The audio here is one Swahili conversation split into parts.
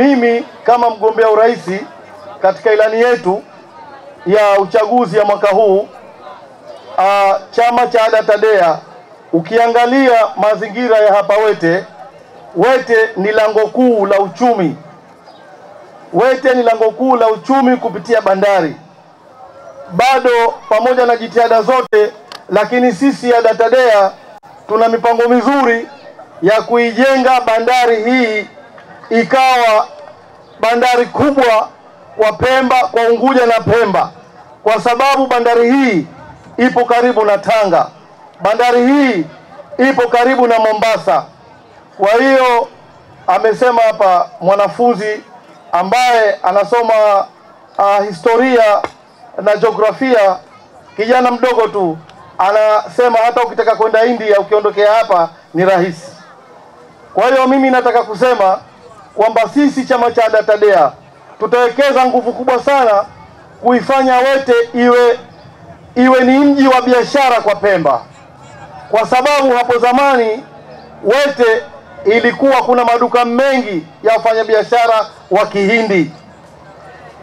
mimi kama mgombea urais katika ilani yetu ya uchaguzi ya mwaka huu, chama cha ADA TADEA, ukiangalia mazingira ya hapa Wete ni lango kuu la uchumi. Wete ni lango kuu la uchumi kupitia bandari. Bado pamoja na jitihada zote, lakini sisi ADA TADEA tuna mipango mizuri ya kuijenga bandari hii ikawa bandari kubwa kwa Pemba, kwa Unguja na Pemba, kwa sababu bandari hii ipo karibu na Tanga, bandari hii ipo karibu na Mombasa. Kwa hiyo amesema hapa mwanafunzi ambaye anasoma historia na jiografia, kijana mdogo tu, anasema hata ukitaka kwenda India ukiondokea hapa ni rahisi. Kwa hiyo mimi nataka kusema kwamba sisi chama cha ADA TADEA tutawekeza nguvu kubwa sana kuifanya Wete iwe ni mji wa biashara kwa Pemba, kwa sababu hapo zamani Wete ilikuwa kuna maduka mengi ya wafanyabiashara wa Kihindi.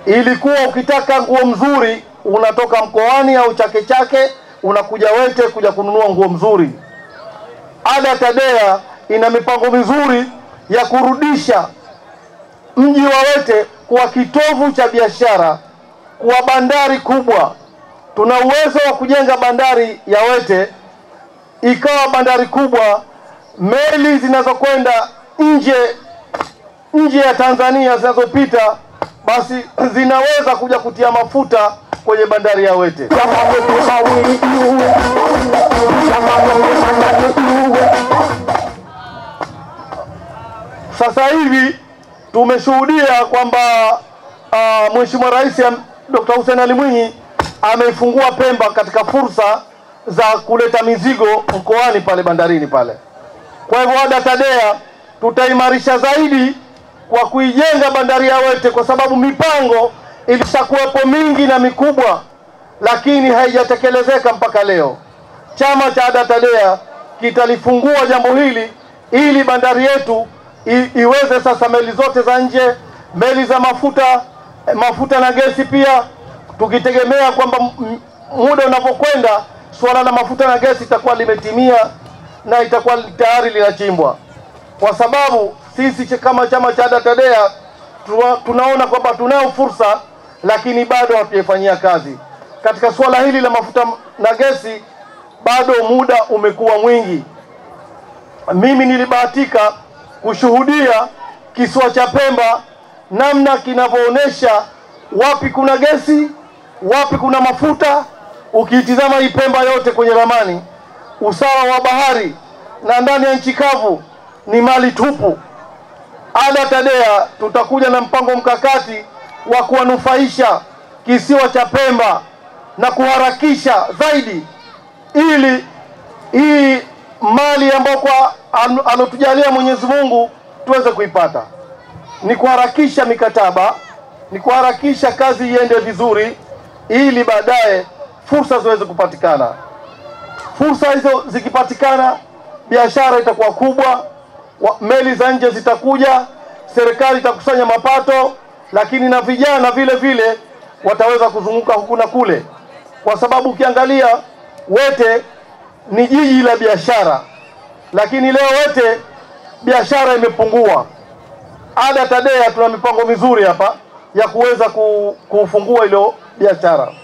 Ilikuwa ukitaka nguo mzuri unatoka mkoani au Chake Chake unakuja Wete kuja kununua nguo mzuri. ADA TADEA ina mipango mizuri ya kurudisha mji wa Wete kuwa kitovu cha biashara, kuwa bandari kubwa. Tuna uwezo wa kujenga bandari ya Wete ikawa bandari kubwa. Meli zinazokwenda nje ya Tanzania zinazopita basi zinaweza kuja kutia mafuta kwenye bandari ya Wete. Sasa hivi tumeshuhudia kwamba Mheshimiwa Rais Dr. Hussein Ali Mwinyi ameifungua Pemba katika fursa za kuleta mizigo mkoani pale bandarini pale. Kwa hivyo ADA TADEA tutaimarisha zaidi kwa kuijenga bandari ya Wete, kwa sababu mipango ilishakuwepo mingi na mikubwa, lakini haijatekelezeka mpaka leo. Chama cha ADA TADEA kitalifungua jambo hili ili bandari yetu iweze sasa, meli zote za nje, meli za mafuta na gesi pia, tukitegemea kwamba muda unapokwenda suala la mafuta na gesi itakuwa limetimia na itakuwa tayari linachimbwa. Kwa sababu sisi kama chama cha ADA TADEA tunaona kwamba tunayo fursa, lakini bado hatujaifanyia kazi. Katika suala hili la mafuta na gesi bado muda umekuwa mwingi. Mimi nilibahatika kushuhudia kisiwa cha Pemba namna kinavyoonyesha wapi kuna gesi, wapi kuna mafuta. Ukiitizama hii Pemba yote kwenye ramani, usawa wa bahari na ndani ya nchi kavu ni mali tupu. ADA TADEA tutakuja na mpango mkakati wa kuwanufaisha kisiwa cha Pemba na kuharakisha zaidi, ili hii mali ambayo kwa alotujalia Mwenyezi Mungu tuweze kuipata. Ni kuharakisha mikataba, ni kuharakisha kazi iende vizuri, ili baadaye fursa ziweze kupatikana. Fursa hizo zikipatikana, biashara itakuwa kubwa, meli za nje zitakuja, serikali itakusanya mapato, lakini na vijana vile vile wataweza kuzunguka huku na kule, kwa sababu ukiangalia Wete ni jiji la biashara, lakini leo Wete biashara imepungua. ADA TADEA tuna mipango mizuri hapa ya kuweza kufungua hilo biashara.